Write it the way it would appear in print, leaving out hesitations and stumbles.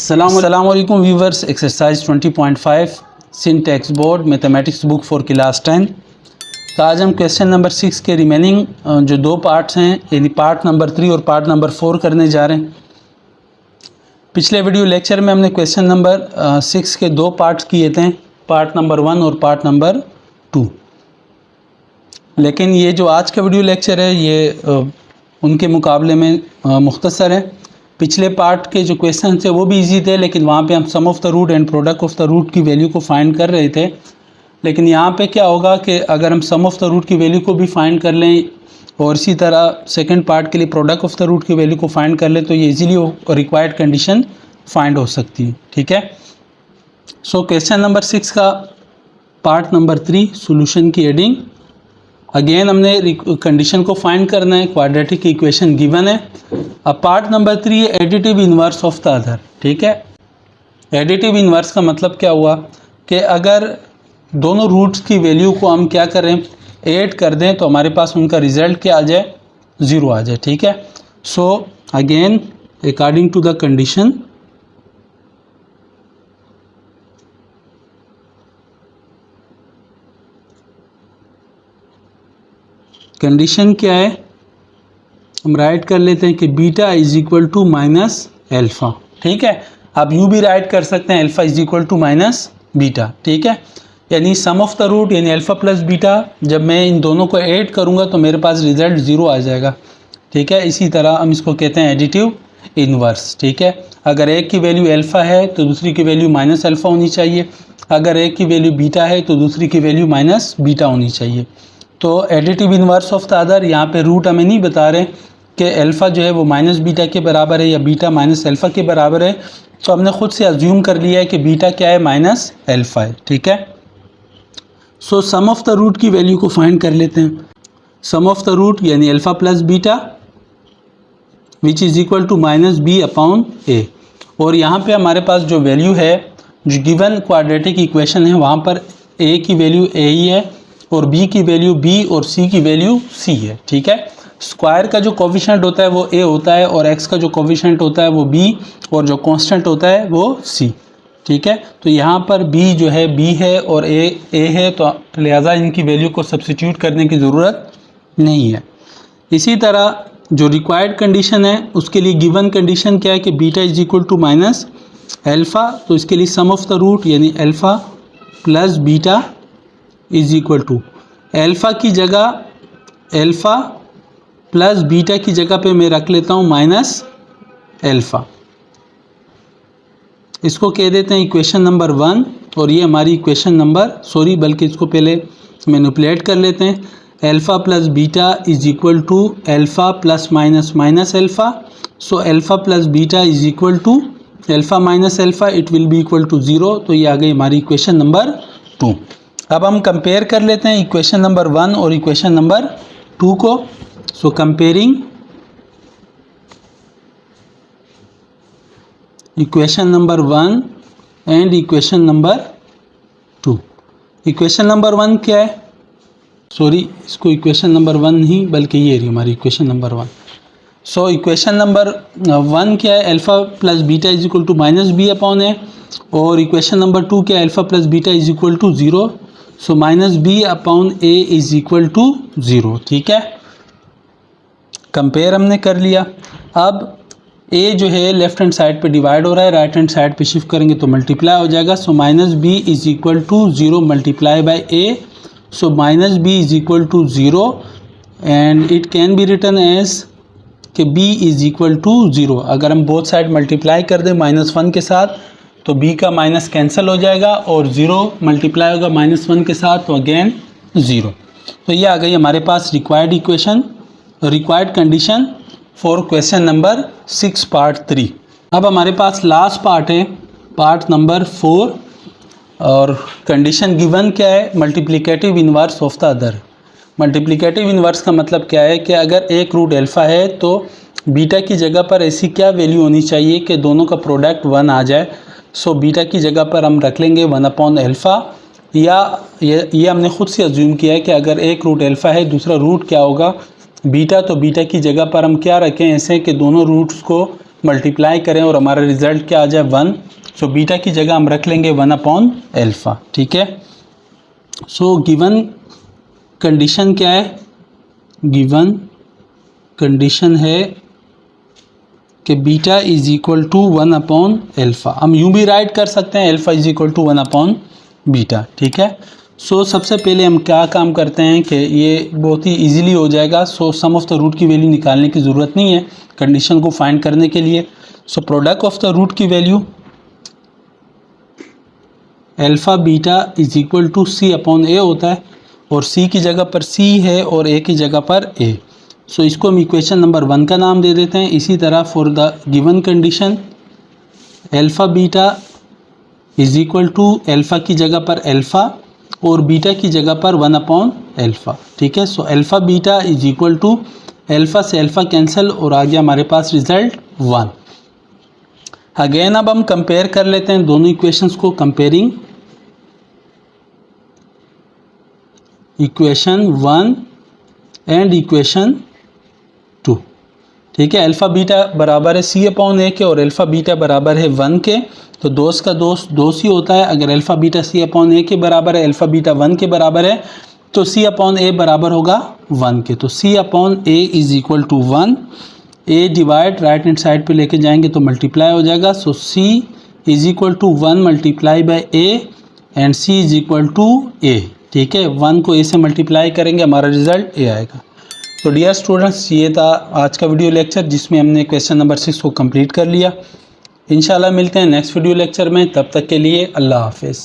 अस्सलाम वालेकुम viewers. Exercise 20.5 syntax board mathematics book for class 10। तो आज हम क्वेश्चन नंबर 6 के रिमेनिंग जो दो पार्ट्स हैं यानी पार्ट नंबर 3 और पार्ट नंबर 4 करने जा रहे हैं। पिछले वीडियो लेक्चर में हमने क्वेश्चन नंबर 6 के दो पार्ट्स किए थे, पार्ट नंबर 1 और पार्ट नंबर 2। लेकिन ये जो आज का वीडियो लेक्चर है ये उनके मुकाबले में मुख्तसर है। पिछले पार्ट के जो क्वेश्चन थे वो भी इजी थे, लेकिन वहाँ पे हम sum of the root and product of the root की वैल्यू को फाइंड कर रहे थे। लेकिन यहाँ पे क्या होगा कि अगर हम सम ऑफ द रूट की वैल्यू को भी फाइंड कर लें और इसी तरह सेकंड पार्ट के लिए प्रोडक्ट ऑफ द रूट की वैल्यू को फाइंड कर लें तो ये इजीली रिक्वायर्ड कंडीशन फाइंड हो सकती है। ठीक है। सो क्वेश्चन नंबर 6 का पार्ट नंबर 3 सोल्यूशन की एडिंग। अगेन हमने कंडीशन को फाइंड करना है। क्वाड्रेटिक इक्वेशन गिवन है। अब पार्ट नंबर 3 है additive inverse of the other. ठीक है। एडिटिव इन्वर्स का मतलब क्या हुआ कि अगर दोनों रूट्स की वैल्यू को हम क्या करें, ऐड कर दें तो हमारे पास उनका रिजल्ट क्या आ जाए, 0 आ जाए। ठीक है। So again according to the condition condition क्या है, हम राइट कर लेते हैं कि beta is equal to minus alpha. ठीक है। आप यू भी राइट कर सकते हैं alpha is equal to minus beta. ठीक है। यानी सम ऑफ द रूट यानी अल्फ़ा प्लस बीटा, जब मैं इन दोनों को ऐड करूंगा तो मेरे पास रिजल्ट 0 आ जाएगा। ठीक है। इसी तरह हम इसको कहते हैं एडिटिव इन्वर्स। ठीक है। अगर एक की वैल्यू अल्फ़ा है तो दूसरी की वैल्यू माइनस अल्फ़ा होनी चाहिए। अगर एक की वैल्यू बीटा है तो दूसरी की वैल्यू माइनस बीटा होनी चाहिए। तो additive inverse of the other, यहाँ पे रूट हमें नहीं बता रहे कि अल्फ़ा जो है वो माइनस बीटा के बराबर है या बीटा माइनस अल्फ़ा के बराबर है, तो हमने खुद से अज्यूम कर लिया है कि बीटा क्या है, माइनस अल्फ़ा है। ठीक है। So sum of the root की वैल्यू को फाइंड कर लेते हैं। सम ऑफ द रूट यानी alpha plus beta which is equal to minus B upon A. और यहाँ पे हमारे पास जो वैल्यू है, जो गिवन क्वाड्रेटिक इक्वेशन है, वहाँ पर ए की वैल्यू ए ही है और बी की वैल्यू बी और सी की वैल्यू सी है। ठीक है। स्क्वायर का जो कोफिशिएंट होता है वो ए होता है और एक्स का जो कोफिशिएंट होता है वो बी और जो कांस्टेंट होता है वो सी। ठीक है। तो यहाँ पर बी जो है बी है और ए है, तो लिहाजा इनकी वैल्यू को सब्स्टिट्यूट करने की ज़रूरत नहीं है। इसी तरह जो रिक्वायर्ड कंडीशन है उसके लिए गिवन कंडीशन क्या है कि beta is equal to minus alpha. तो इसके लिए सम ऑफ द रूट यानी alpha plus beta is equal to alpha की जगह अल्फ़ा प्लस बीटा की जगह पे मैं रख लेता हूँ माइनस अल्फ़ा। इसको कह देते हैं इक्वेशन नंबर 1 और ये हमारी इक्वेशन नंबर बल्कि इसको पहले मैनिपुलेट कर लेते हैं। Alpha plus beta is equal to alpha plus minus minus alpha. So alpha plus beta is equal to alpha minus alpha, it will be equal to 0। तो ये आ गई हमारी इक्वेशन नंबर 2। अब हम कंपेयर कर लेते हैं इक्वेशन नंबर 1 और इक्वेशन नंबर 2 को। सो comparing equation number 1 and equation number 2। Equation number 1 क्या है, इसको इक्वेशन नंबर 1 नहीं बल्कि ये रही हमारी equation number 1। So equation number 1 क्या है, alpha plus beta is equal to minus B upon A. और इक्वेशन नंबर 2 क्या है, alpha plus beta is equal to 0। So minus B upon A is equal to 0। ठीक है। Compare हमने कर लिया। अब ए जो है लेफ्ट हैंड साइड पे डिवाइड हो रहा है, राइट हैंड साइड पे शिफ्ट करेंगे तो मल्टीप्लाई हो जाएगा। So minus B is equal to 0 multiply by A. So minus B is equal to 0 and it can be written as कि b इज इक्वल टू 0। अगर हम बोथ साइड मल्टीप्लाई कर दें -1 के साथ तो b का माइनस कैंसिल हो जाएगा और 0 मल्टीप्लाई होगा -1 के साथ तो अगेन 0। तो ये आ गई हमारे पास required equation, required condition for question number 6 part 3। अब हमारे पास लास्ट पार्ट है, पार्ट नंबर 4। और कंडीशन गिवन क्या है, multiplicative inverse of the other. Multiplicative inverse का मतलब क्या है कि अगर एक रूट अल्फ़ा है तो बीटा की जगह पर ऐसी क्या वैल्यू होनी चाहिए कि दोनों का प्रोडक्ट 1 आ जाए। सो बीटा की जगह पर हम रख लेंगे 1 अपॉन अल्फ़ा, या ये हमने खुद से अज्यूम किया है कि अगर एक रूट अल्फ़ा है दूसरा रूट क्या होगा बीटा, तो बीटा की जगह पर हम क्या रखें ऐसे कि दोनों रूट्स को मल्टीप्लाई करें और हमारा रिजल्ट क्या आ जाए 1। सो बीटा की जगह हम रख लेंगे 1/अल्फ़ा। ठीक है। सो गिवन कंडीशन क्या है, गिवन कंडीशन है कि बीटा इज इक्वल टू 1/अल्फ़ा। हम यूँ भी राइट कर सकते हैं अल्फ़ा इज इक्वल टू 1/बीटा। ठीक है। सो सबसे पहले हम क्या काम करते हैं कि ये बहुत ही इजीली हो जाएगा। सो सम ऑफ द रूट की वैल्यू निकालने की ज़रूरत नहीं है कंडीशन को फाइंड करने के लिए। So product of the root की value alpha beta is equal to C/A होता है, और C की जगह पर C है और A की जगह पर A। सो इसको हम इक्वेशन नंबर 1 का नाम दे देते हैं। इसी तरह for the given condition alpha beta is equal to alpha की जगह पर अल्फ़ा और बीटा की जगह पर 1/अल्फ़ा। ठीक है। So alpha beta is equal to alpha से अल्फ़ा कैंसिल और आ गया हमारे पास रिजल्ट 1। अगेन अब हम कंपेयर कर लेते हैं दोनों इक्वेशंस को। Comparing equation 1 and equation 2। ठीक है। अल्फ़ा बीटा बराबर है C/A के और अल्फ़ा बीटा बराबर है 1 के, तो दोस्त का दोस्त दोस्त ही होता है। अगर अल्फ़ा बीटा C/A के बराबर है, अल्फ़ा बीटा 1 के बराबर है, तो C/A बराबर होगा 1 के। तो C/A is equal to 1। A divide right hand side पे लेके जाएंगे तो मल्टीप्लाई हो जाएगा। So C is equal to 1 multiply by A and C is equal to A। ठीक है। 1 को A से मल्टीप्लाई करेंगे, हमारा रिजल्ट A आएगा। तो डियर स्टूडेंट्स, ये था आज का वीडियो लेक्चर जिसमें हमने क्वेश्चन नंबर 6 को कंप्लीट कर लिया। इंशाल्लाह मिलते हैं नेक्स्ट वीडियो लेक्चर में। तब तक के लिए अल्लाह हाफिज़।